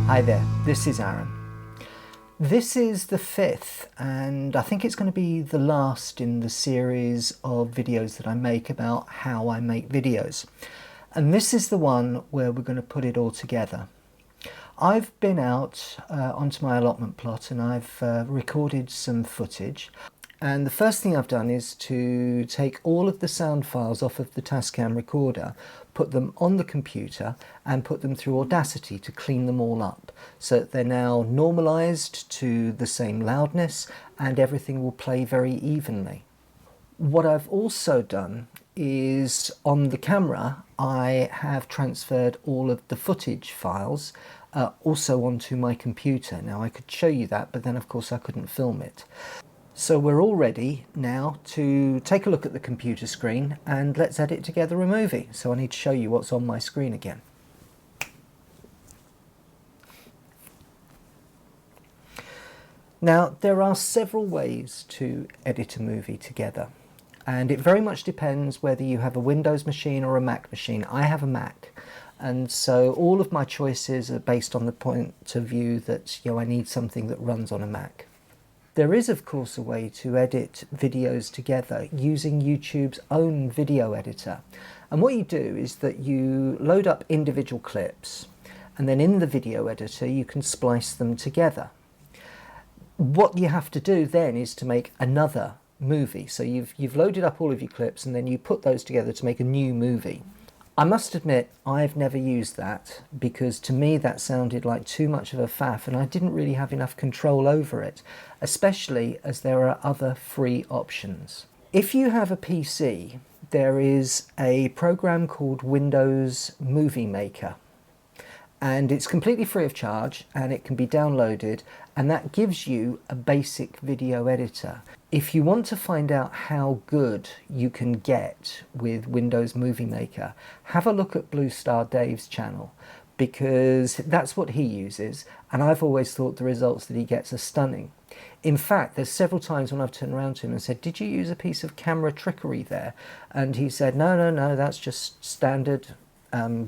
Hi there, this is Aaron. This is the fifth, and I think it's going to be the last in the series of videos that I make about how I make videos. And this is the one where we're going to put it all together. I've been out onto my allotment plot and I've recorded some footage. And the first thing I've done is to take all of the sound files off of the Tascam recorder, put them on the computer and put them through Audacity to clean them all up so that they're now normalized to the same loudness and everything will play very evenly. What I've also done is on the camera I have transferred all of the footage files also onto my computer. Now I could show you that, but then of course I couldn't film it. So we're all ready now to take a look at the computer screen and let's edit together a movie. So I need to show you what's on my screen again. Now there are several ways to edit a movie together, and it very much depends whether you have a Windows machine or a Mac machine. I have a Mac, and so all of my choices are based on the point of view that I need something that runs on a Mac. There is of course a way to edit videos together using YouTube's own video editor, and what you do is that you load up individual clips and then in the video editor you can splice them together. What you have to do then is to make another movie. So you've loaded up all of your clips and then you put those together to make a new movie. I must admit I've never used that because to me that sounded like too much of a faff and I didn't really have enough control over it, especially as there are other free options. If you have a PC, there is a program called Windows Movie Maker, and it's completely free of charge and it can be downloaded, and that gives you a basic video editor. If you want to find out how good you can get with Windows Movie Maker, have a look at Blue Star Dave's channel, because that's what he uses, and I've always thought the results that he gets are stunning. In fact, there's several times when I've turned around to him and said, "Did you use a piece of camera trickery there?" And he said, no, that's just standard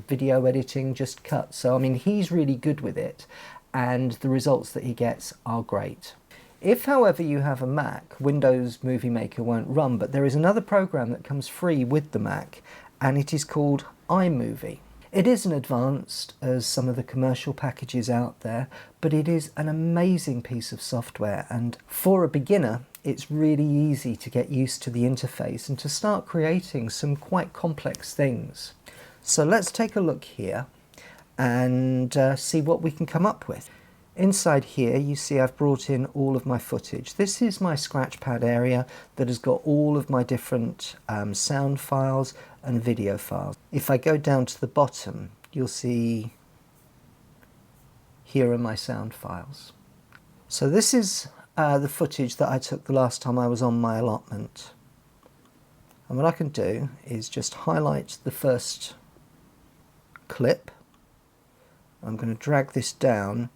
video editing, just cut. So I mean, he's really good with it and the results that he gets are great. If however you have a Mac, Windows Movie Maker won't run, but there is another program that comes free with the Mac and it is called iMovie. It isn't advanced as some of the commercial packages out there, but it is an amazing piece of software, and for a beginner it's really easy to get used to the interface and to start creating some quite complex things. So let's take a look here and see what we can come up with. Inside here you see I've brought in all of my footage. This is my scratch pad area that has got all of my different sound files and video files. If I go down to the bottom you'll see here are my sound files. So this is the footage that I took the last time I was on my allotment, and what I can do is just highlight the first clip. I'm going to drag this down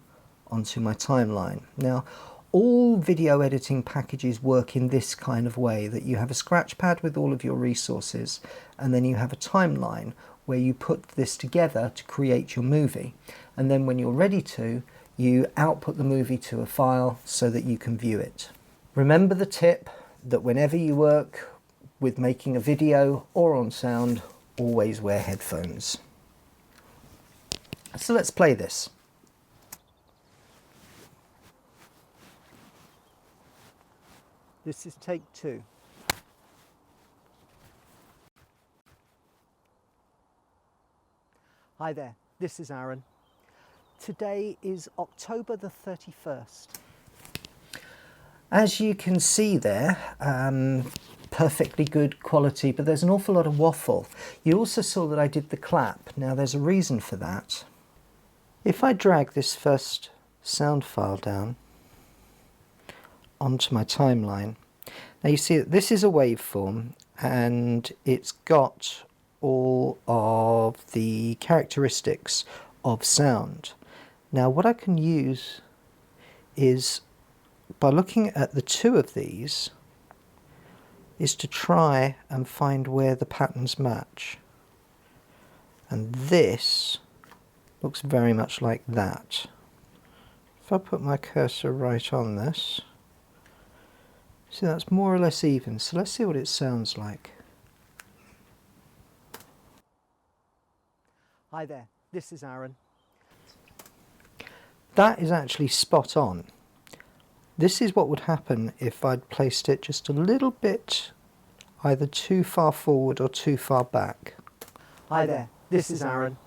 onto my timeline. Now all video editing packages work in this kind of way, that you have a scratch pad with all of your resources and then you have a timeline where you put this together to create your movie, and then when you're ready to, you output the movie to a file so that you can view it. Remember the tip that whenever you work with making a video or on sound, always wear headphones. So let's play this. This is take 2. Hi there, this is Aaron. Today is October the 31st. As you can see there, perfectly good quality, but there's an awful lot of waffle. You also saw that I did the clap. Now there's a reason for that. If I drag this first sound file down onto my timeline, now you see that this is a waveform and it's got all of the characteristics of sound. Now what I can use is, by looking at the two of these, is to try and find where the patterns match. And this looks very much like that. If I put my cursor right on this, see that's more or less even, so let's see what it sounds like. Hi there, this is Aaron. That is actually spot on. This is what would happen if I'd placed it just a little bit either too far forward or too far back. Hi there, this is Aaron.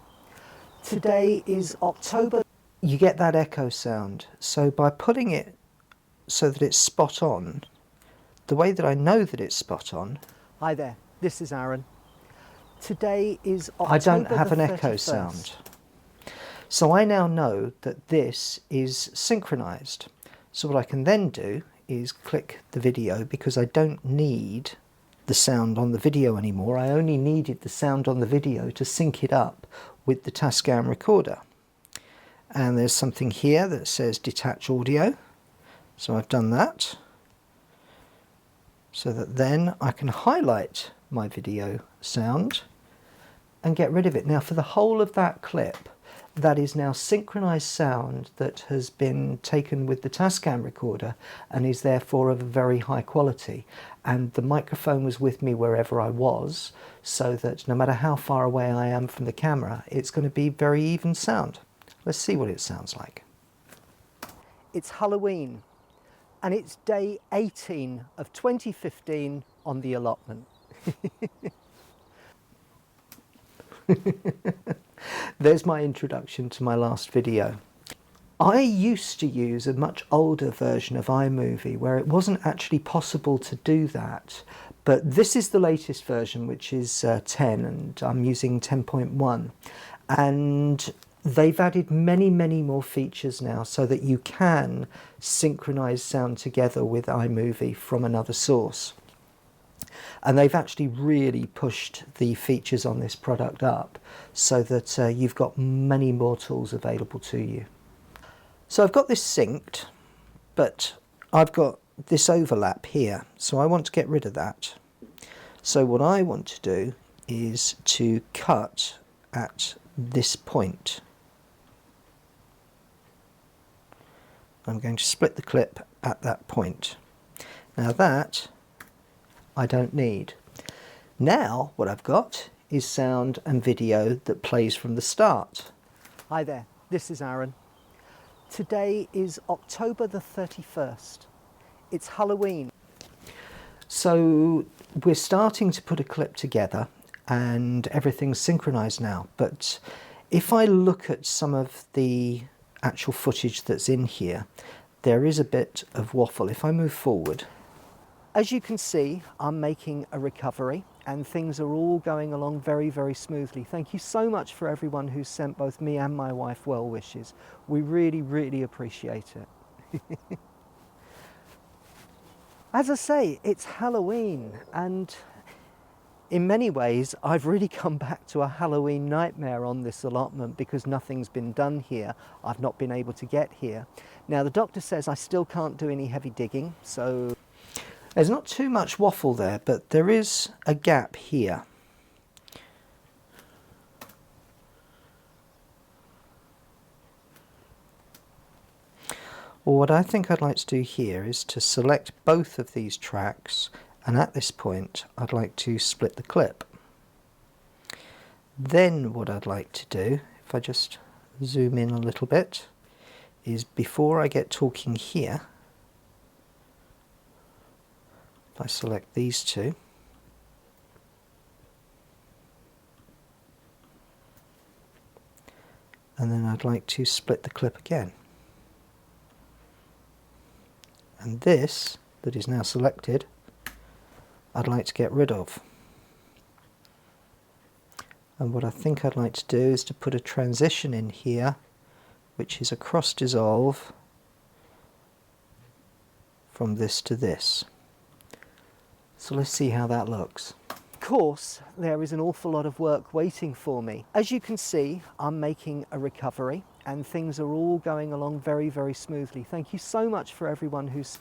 Today is October. You get that echo sound, so by putting it so that it's spot on, the way that I know that it's spot on... Hi there, this is Aaron. Today is October I don't have an 31st. echo sound. So I now know that this is synchronized. So what I can then do is click the video, because I don't need the sound on the video anymore. I only needed the sound on the video to sync it up with the Tascam recorder. And there's something here that says detach audio. So I've done that. So that then I can highlight my video sound and get rid of it. Now for the whole of that clip, that is now synchronized sound that has been taken with the Tascam recorder and is therefore of a very high quality. And the microphone was with me wherever I was, so that no matter how far away I am from the camera, it's going to be very even sound. Let's see what it sounds like. It's Halloween, and it's day 18 of 2015 on the allotment. There's my introduction to my last video. I used to use a much older version of iMovie where it wasn't actually possible to do that, but this is the latest version, which is 10, and I'm using 10.1, and they've added many more features now so that you can synchronize sound together with iMovie from another source. And they've actually really pushed the features on this product up so that you've got many more tools available to you. So I've got this synced, but I've got this overlap here, so I want to get rid of that. So what I want to do is to cut at this point. I'm going to split the clip at that point. Now that I don't need. Now what I've got is sound and video that plays from the start. Hi there, this is Aaron. Today is October the 31st. It's Halloween. So we're starting to put a clip together and everything's synchronized now, but if I look at some of the actual footage that's in here, there is a bit of waffle. If I move forward, as you can see, I'm making a recovery and things are all going along very smoothly. Thank you so much for everyone who's sent both me and my wife well wishes. We really appreciate it. As I say, it's Halloween, and in many ways I've really come back to a Halloween nightmare on this allotment because nothing's been done here. I've not been able to get here. Now the doctor says I still can't do any heavy digging, so there's not too much waffle there, but there is a gap here. Well, what I think I'd like to do here is to select both of these tracks, and at this point I'd like to split the clip. Then what I'd like to do, if I just zoom in a little bit, is before I get talking here, if I select these two, and then I'd like to split the clip again. And this, that is now selected, I'd like to get rid of. And what I think I'd like to do is to put a transition in here, which is a cross dissolve from this to this. So let's see how that looks. Of course, there is an awful lot of work waiting for me. As you can see, I'm making a recovery and things are all going along very smoothly. Thank you so much for everyone who's...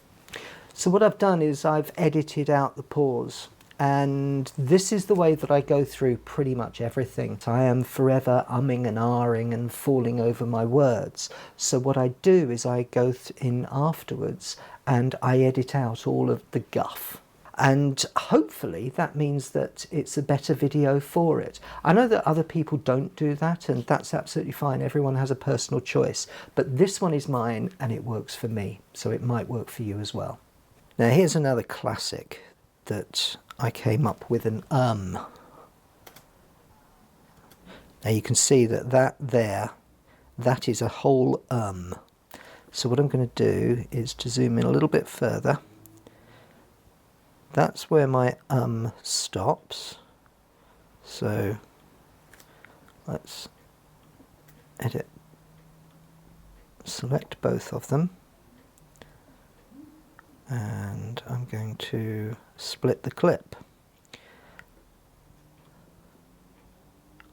So what I've done is I've edited out the pause, And this is the way that I go through pretty much everything. I am forever umming and ahhing and falling over my words. So what I do is I go in afterwards and I edit out all of the guff. And hopefully that means that it's a better video for it. I know that other people don't do that, and that's absolutely fine. Everyone has a personal choice. But this one is mine and it works for me. So it might work for you as well. Now here's another classic that I came up with an Now you can see that that is a whole So what I'm going to do is to zoom in a little bit further. That's where my stops. So let's edit, select both of them. And I'm going to split the clip.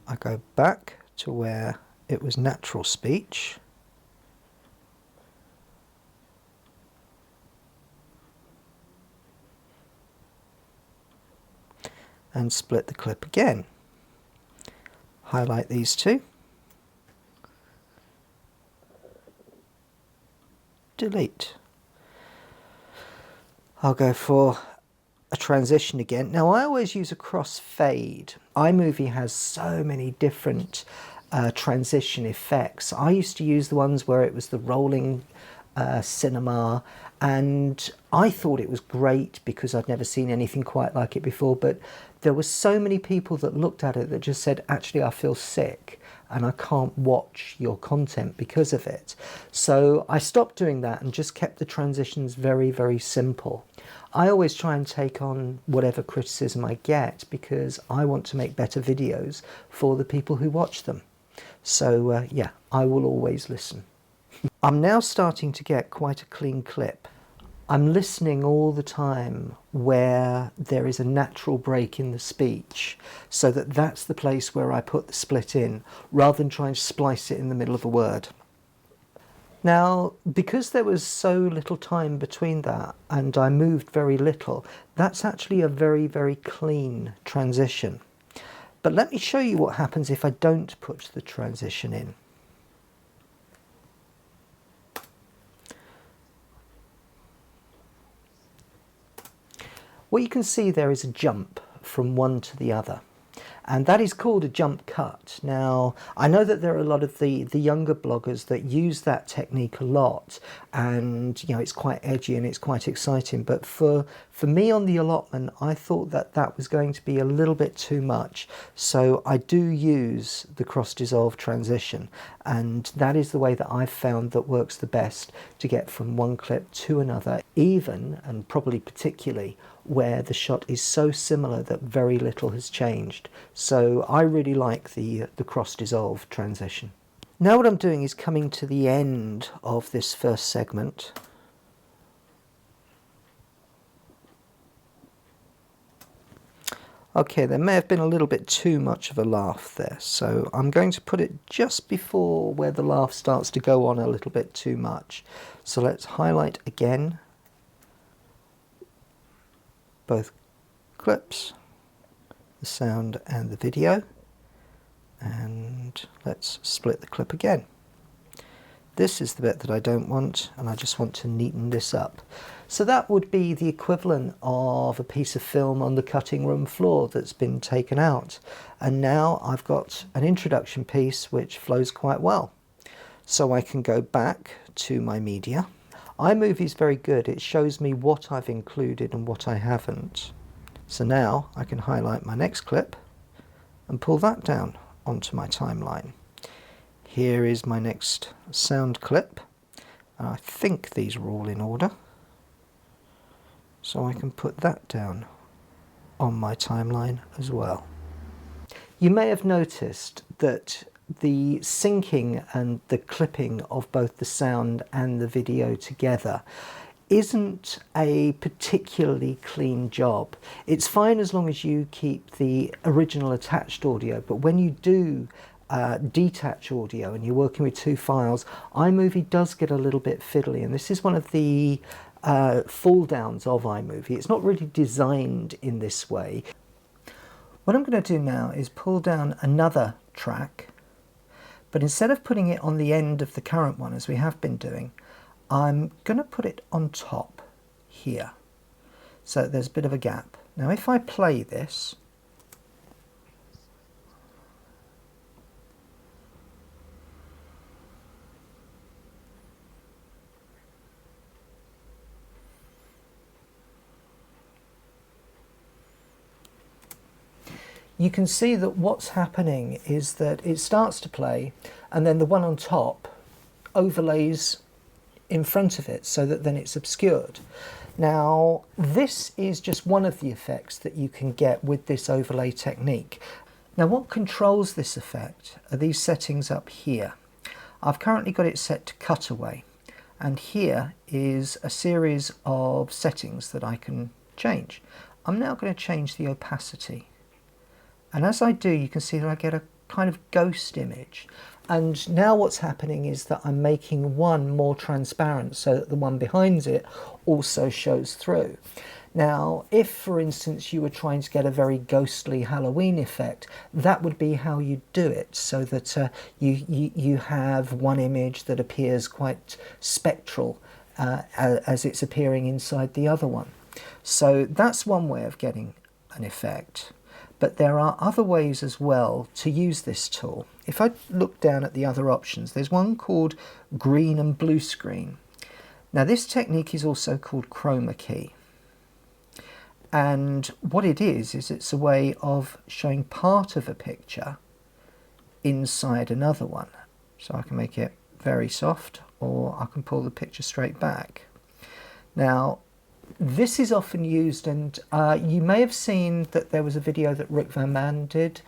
I go back to where it was natural speech. And split the clip again. Highlight these two. Delete. I'll go for a transition again. Now I always use a crossfade. iMovie has so many different transition effects. I used to use the ones where it was the rolling cinema, and I thought it was great because I'd never seen anything quite like it before, but there were so many people that looked at it that just said, actually I feel sick and I can't watch your content because of it. So I stopped doing that and just kept the transitions very, very simple. I always try and take on whatever criticism I get because I want to make better videos for the people who watch them. So yeah, I will always listen. I'm now starting to get quite a clean clip. I'm listening all the time where there is a natural break in the speech, so that that's the place where I put the split in, rather than trying to splice it in the middle of a word. Now, because there was so little time between that, and I moved very little, that's actually a very, very clean transition. But let me show you what happens if I don't put the transition in. What you can see there is a jump from one to the other, and that is called a jump cut. Now, I know that there are a lot of the younger bloggers that use that technique a lot, and you know, it's quite edgy and it's quite exciting, but for me on the allotment, I thought that that was going to be a little bit too much, so I do use the cross dissolve transition, and that is the way that I've found that works the best to get from one clip to another, even and probably particularly where the shot is so similar that very little has changed. So I really like the cross dissolve transition. Now what I'm doing is coming to the end of this first segment. Okay, there may have been a little bit too much of a laugh there, so I'm going to put it just before where the laugh starts to go on a little bit too much. So let's highlight again both clips, the sound and the video, and let's split the clip again. This is the bit that I don't want, and I just want to neaten this up. So that would be the equivalent of a piece of film on the cutting room floor that's been taken out, and now I've got an introduction piece which flows quite well. So I can go back to my media. iMovie is very good. It shows me what I've included and what I haven't. So now I can highlight my next clip and pull that down onto my timeline. Here is my next sound clip. I think these are all in order. So I can put that down on my timeline as well. You may have noticed that the syncing and the clipping of both the sound and the video together isn't a particularly clean job. It's fine as long as you keep the original attached audio, but when you do detach audio and you're working with two files, iMovie does get a little bit fiddly, and this is one of the fall downs of iMovie. It's not really designed in this way. What I'm going to do now is pull down another track, but instead of putting it on the end of the current one as we have been doing, I'm going to put it on top here, so there's a bit of a gap. Now if I play this, you can see that what's happening is that it starts to play and then the one on top overlays in front of it so that then it's obscured. Now this is just one of the effects that you can get with this overlay technique. Now what controls this effect are these settings up here. I've currently got it set to cutaway, and here is a series of settings that I can change. I'm now going to change the opacity. And as I do, you can see that I get a kind of ghost image. And now what's happening is that I'm making one more transparent so that the one behind it also shows through. Now, if, for instance, you were trying to get a very ghostly Halloween effect, that would be how you do it, so that you have one image that appears quite spectral as it's appearing inside the other one. So that's one way of getting an effect. But there are other ways as well to use this tool. If I look down at the other options, there's one called green and blue screen. Now this technique is also called Chromakey. And what it is it's a way of showing part of a picture inside another one. So I can make it very soft, or I can pull the picture straight back. Now, this is often used, and you may have seen that there was a video that Rick Van Man did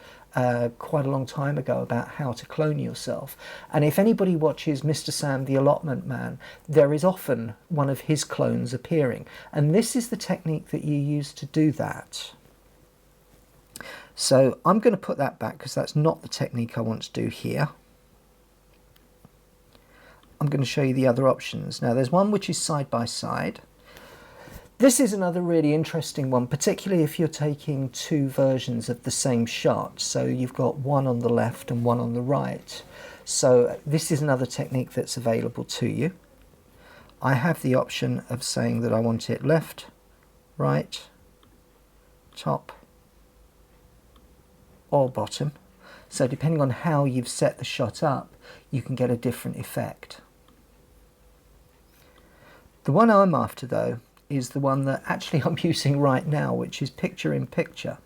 quite a long time ago about how to clone yourself. And if anybody watches Mr. Sam the Allotment Man, there is often one of his clones appearing. And this is the technique that you use to do that. So I'm going to put that back because that's not the technique I want to do here. I'm going to show you the other options. Now there's one which is side by side. This is another really interesting one, particularly if you're taking two versions of the same shot. So you've got one on the left and one on the right. So this is another technique that's available to you. I have the option of saying that I want it left, right, top, or bottom. So depending on how you've set the shot up, you can get a different effect. The one I'm after though is the one that actually I'm using right now, which is picture in picture,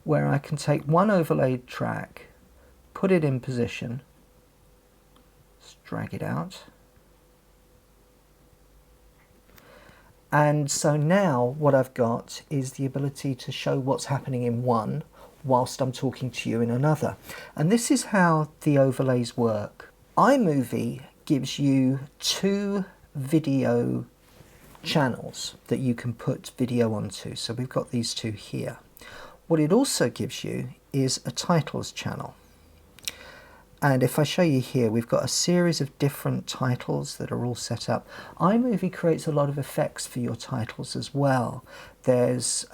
where I can take one overlaid track, put it in position, let's drag it out. And so now what I've got is the ability to show what's happening in one whilst I'm talking to you in another. And this is how the overlays work. iMovie gives you two video channels that you can put video onto. So we've got these two here. What it also gives you is a titles channel. And if I show you here, we've got a series of different titles that are all set up. iMovie creates a lot of effects for your titles as well. There's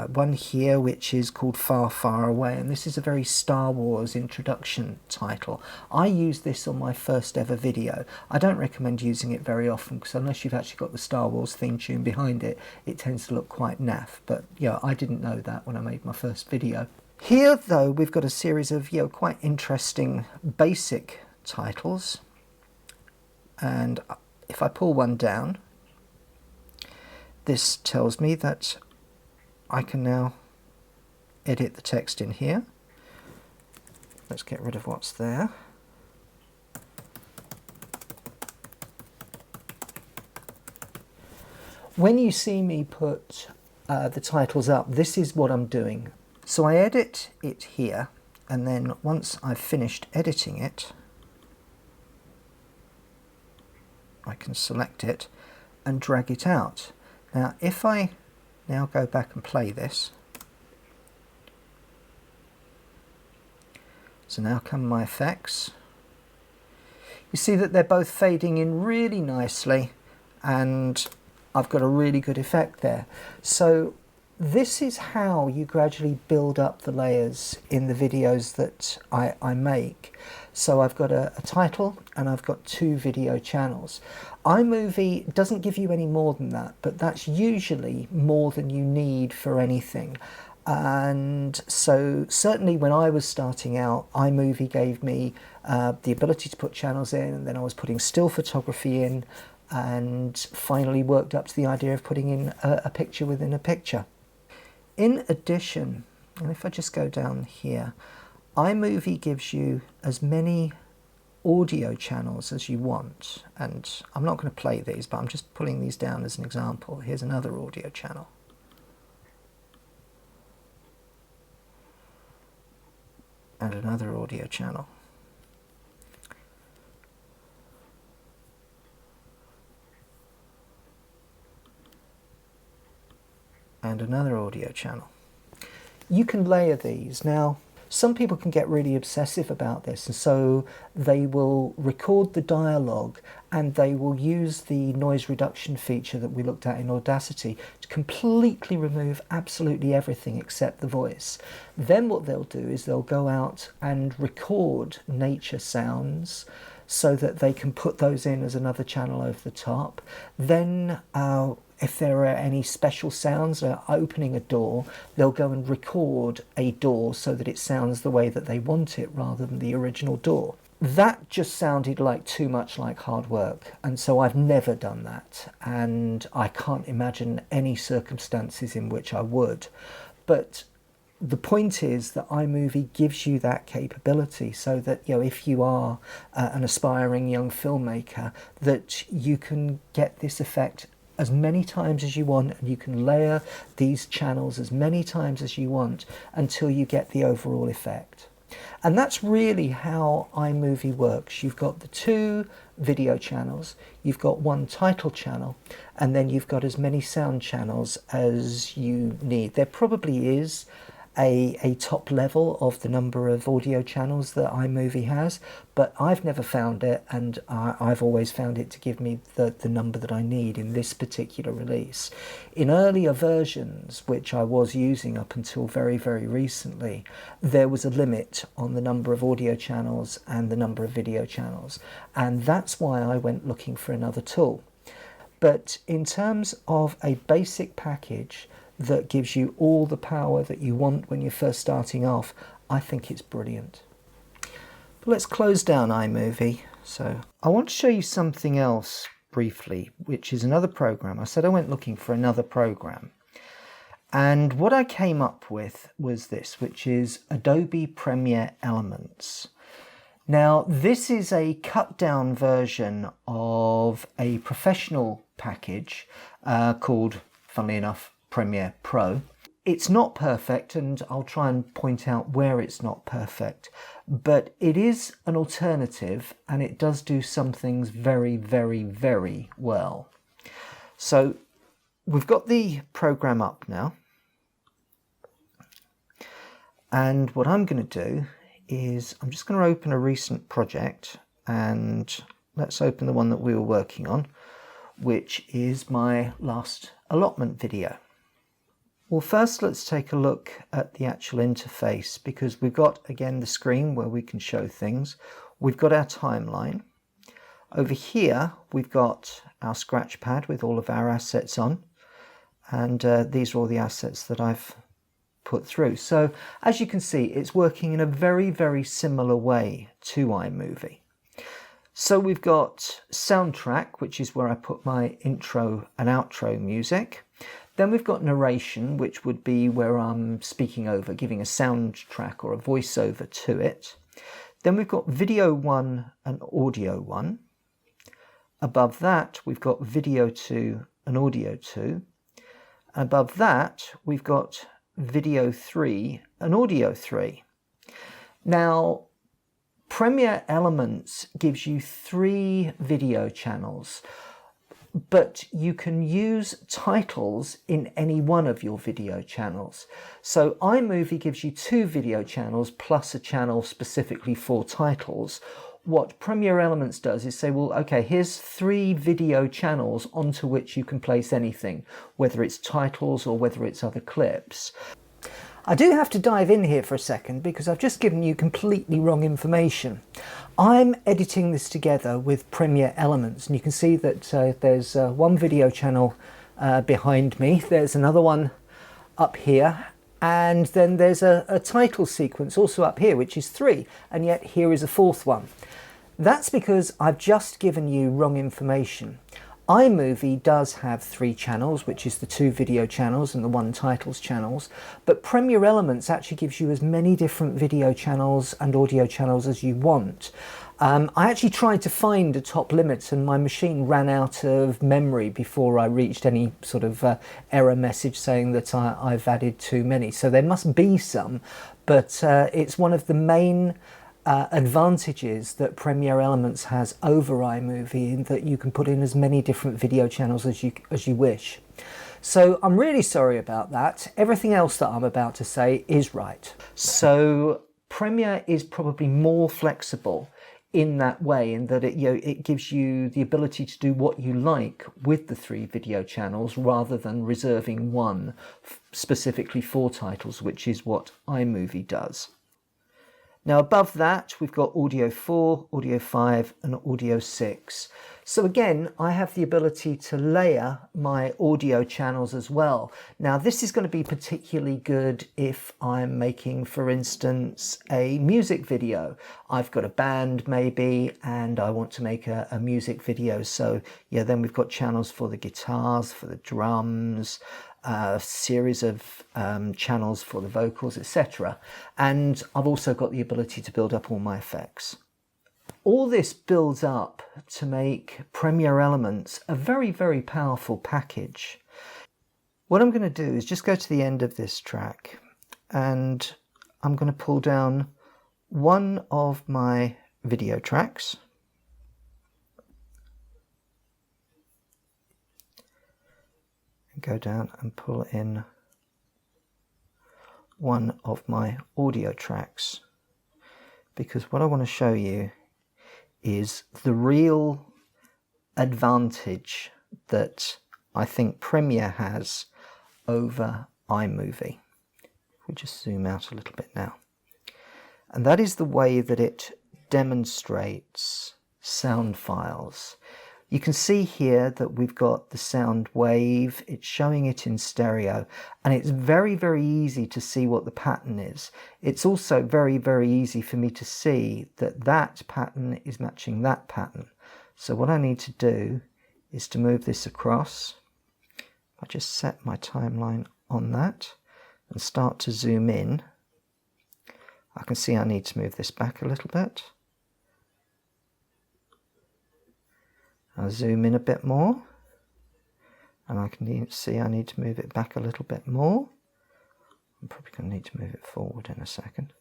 one here which is called Far, Far Away, and this is a very Star Wars introduction title. I use this on my first ever video. I don't recommend using it very often because unless you've actually got the Star Wars theme tune behind it, it tends to look quite naff. But yeah, I didn't know that when I made my first video. Here though we've got a series of quite interesting basic titles, and if I pull one down, this tells me that I can now edit the text in here. Let's get rid of what's there. When you see me put the titles up, this is what I'm doing. So I edit it here, and then once I've finished editing it, I can select it and drag it out. Now if I now go back and play this, so now come my effects, you see that they're both fading in really nicely, and I've got a really good effect there. So this is how you gradually build up the layers in the videos that I make. So I've got a title and I've got 2 video channels. iMovie doesn't give you any more than that, but that's usually more than you need for anything. And so certainly when I was starting out, iMovie gave me the ability to put channels in, and then I was putting still photography in, and finally worked up to the idea of putting in a picture within a picture. In addition, and if I just go down here, iMovie gives you as many audio channels as you want. And I'm not going to play these, but I'm just pulling these down as an example. Here's another audio channel. And another audio channel. And another audio channel. You can layer these. Now, some people can get really obsessive about this, and so they will record the dialogue and they will use the noise reduction feature that we looked at in Audacity to completely remove absolutely everything except the voice. Then what they'll do is they'll go out and record nature sounds so that they can put those in as another channel over the top. Then if there are any special sounds, opening a door, they'll go and record a door so that it sounds the way that they want it rather than the original door. That just sounded like too much like hard work, and so I've never done that, and I can't imagine any circumstances in which I would. But the point is that iMovie gives you that capability so that, you know, if you are an aspiring young filmmaker, that you can get this effect as many times as you want, and you can layer these channels as many times as you want until you get the overall effect. And that's really how iMovie works. You've got the 2 video channels, you've got 1 title channel, and then you've got as many sound channels as you need. There probably is a top level of the number of audio channels that iMovie has, but I've never found it, and I've always found it to give me the number that I need in this particular release. In earlier versions, which I was using up until very, very recently, there was a limit on the number of audio channels and the number of video channels, and that's why I went looking for another tool. But in terms of a basic package that gives you all the power that you want when you're first starting off, I think it's brilliant. But let's close down iMovie. So I want to show you something else briefly, which is another program. I said I went looking for another program, and what I came up with was this, which is Adobe Premiere Elements. Now, this is a cut down version of a professional package called, funnily enough, Premiere Pro. It's not perfect, and I'll try and point out where it's not perfect, but it is an alternative, and it does do some things very, very, very well. So we've got the program up now, and what I'm going to do is I'm just going to open a recent project, and let's open the one that we were working on, which is my last allotment video. Well, first let's take a look at the actual interface, because we've got, again, the screen where we can show things. We've got our timeline. Over here, we've got our scratch pad with all of our assets on. And these are all the assets that I've put through. So as you can see, it's working in a very, very similar way to iMovie. So we've got soundtrack, which is where I put my intro and outro music. Then we've got narration, which would be where I'm speaking over, giving a soundtrack or a voiceover to it. Then we've got video 1 and audio 1. Above that, we've got video 2 and audio 2. Above that, we've got video 3 and audio 3. Now, Premiere Elements gives you 3 video channels, but you can use titles in any one of your video channels. So iMovie gives you 2 video channels plus a channel specifically for titles, what Premiere Elements does is say, well, okay, here's 3 video channels onto which you can place anything, whether it's titles or whether it's other clips. I do have to dive in here for a second because I've just given you completely wrong information. I'm editing this together with Premiere Elements, and you can see that there's one video channel behind me, there's another one up here, and then there's a title sequence also up here, which is 3, and yet here is a 4th one. That's because I've just given you wrong information. iMovie does have 3 channels, which is the 2 video channels and the 1 titles channels, but Premiere Elements actually gives you as many different video channels and audio channels as you want. I actually tried to find a top limit and my machine ran out of memory before I reached any sort of error message saying that I've added too many. So there must be some, but it's one of the main advantages that Premiere Elements has over iMovie, in that you can put in as many different video channels as you wish. So I'm really sorry about that. Everything else that I'm about to say is right. So Premiere is probably more flexible in that way, in that it gives you the ability to do what you like with the 3 video channels rather than reserving one specifically for titles, which is what iMovie does. Now above that we've got Audio 4, Audio 5 and Audio 6. So again, I have the ability to layer my audio channels as well. Now this is going to be particularly good if I'm making, for instance, a music video. I've got a band maybe and I want to make a music video. So yeah, then we've got channels for the guitars, for the drums, a series of channels for the vocals, etc. And I've also got the ability to build up all my effects. All this builds up to make Premiere Elements a very, very powerful package. What I'm going to do is just go to the end of this track and I'm going to pull down one of my video tracks. And go down and pull in one of my audio tracks, because what I want to show you is the real advantage that I think Premiere has over iMovie. We just zoom out a little bit now. And that is the way that it demonstrates sound files. You can see here that we've got the sound wave, it's showing it in stereo, and it's very, very easy to see what the pattern is. It's also very, very easy for me to see that that pattern is matching that pattern. So what I need to do is to move this across. I just set my timeline on that and start to zoom in. I can see I need to move this back a little bit. I'll zoom in a bit more, and I can see I need to move it back a little bit more. I'm probably going to need to move it forward in a second.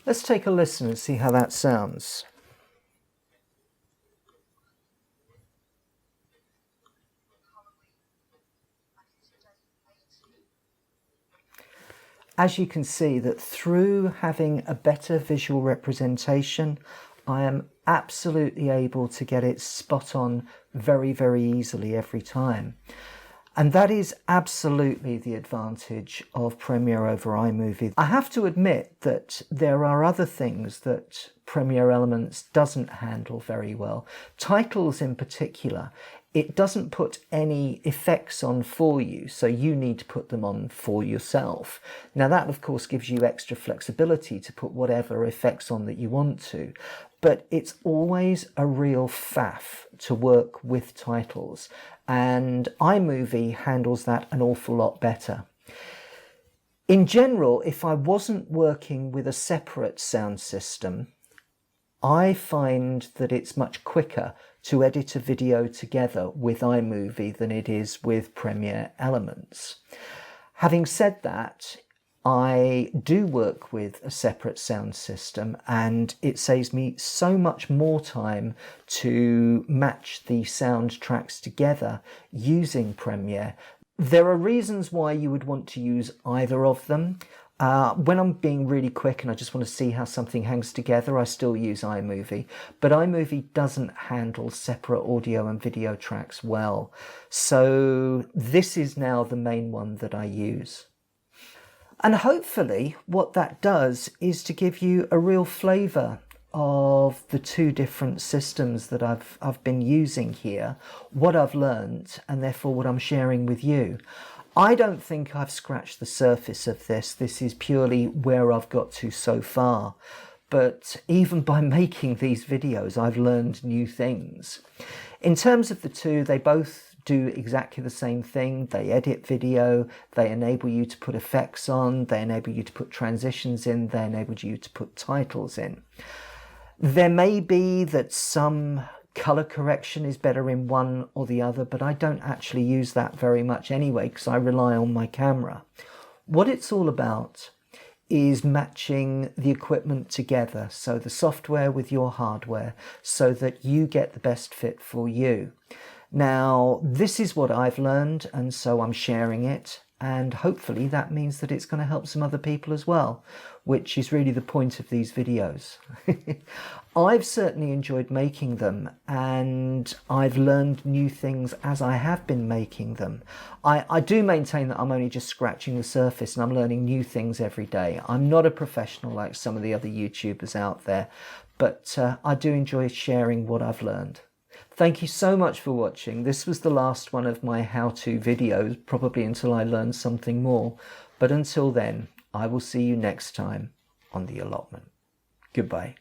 Let's take a listen and see how that sounds. As you can see, that through having a better visual representation, I am absolutely able to get it spot on very, very easily every time. And that is absolutely the advantage of Premiere over iMovie. I have to admit that there are other things that Premiere Elements doesn't handle very well. Titles in particular, it doesn't put any effects on for you, so you need to put them on for yourself. Now that of course gives you extra flexibility to put whatever effects on that you want to, but it's always a real faff to work with titles, and iMovie handles that an awful lot better. In general, if I wasn't working with a separate sound system, I find that it's much quicker to edit a video together with iMovie than it is with Premiere Elements. Having said that, I do work with a separate sound system, and it saves me so much more time to match the sound tracks together using Premiere There are reasons why you would want to use either of them. When I'm being really quick and I just want to see how something hangs together, I still use iMovie. But iMovie doesn't handle separate audio and video tracks well. So this is now the main one that I use. And hopefully what that does is to give you a real flavour of the two different systems that I've been using here, what I've learned, and therefore what I'm sharing with you. I don't think I've scratched the surface of this. This is purely where I've got to so far. But even by making these videos, I've learned new things. In terms of the two, they both do exactly the same thing. They edit video, they enable you to put effects on, they enable you to put transitions in, they enable you to put titles in. There may be that some color correction is better in one or the other, but I don't actually use that very much anyway because I rely on my camera. What it's all about is matching the equipment together, so the software with your hardware, so that you get the best fit for you. Now, this is what I've learned, and so I'm sharing it, and hopefully that means that it's going to help some other people as well, which is really the point of these videos. I've certainly enjoyed making them, and I've learned new things as I have been making them. I do maintain that I'm only just scratching the surface and I'm learning new things every day. I'm not a professional like some of the other YouTubers out there, but I do enjoy sharing what I've learned. Thank you so much for watching. This was the last one of my how-to videos, probably until I learn something more. But until then, I will see you next time on The Allotment. Goodbye.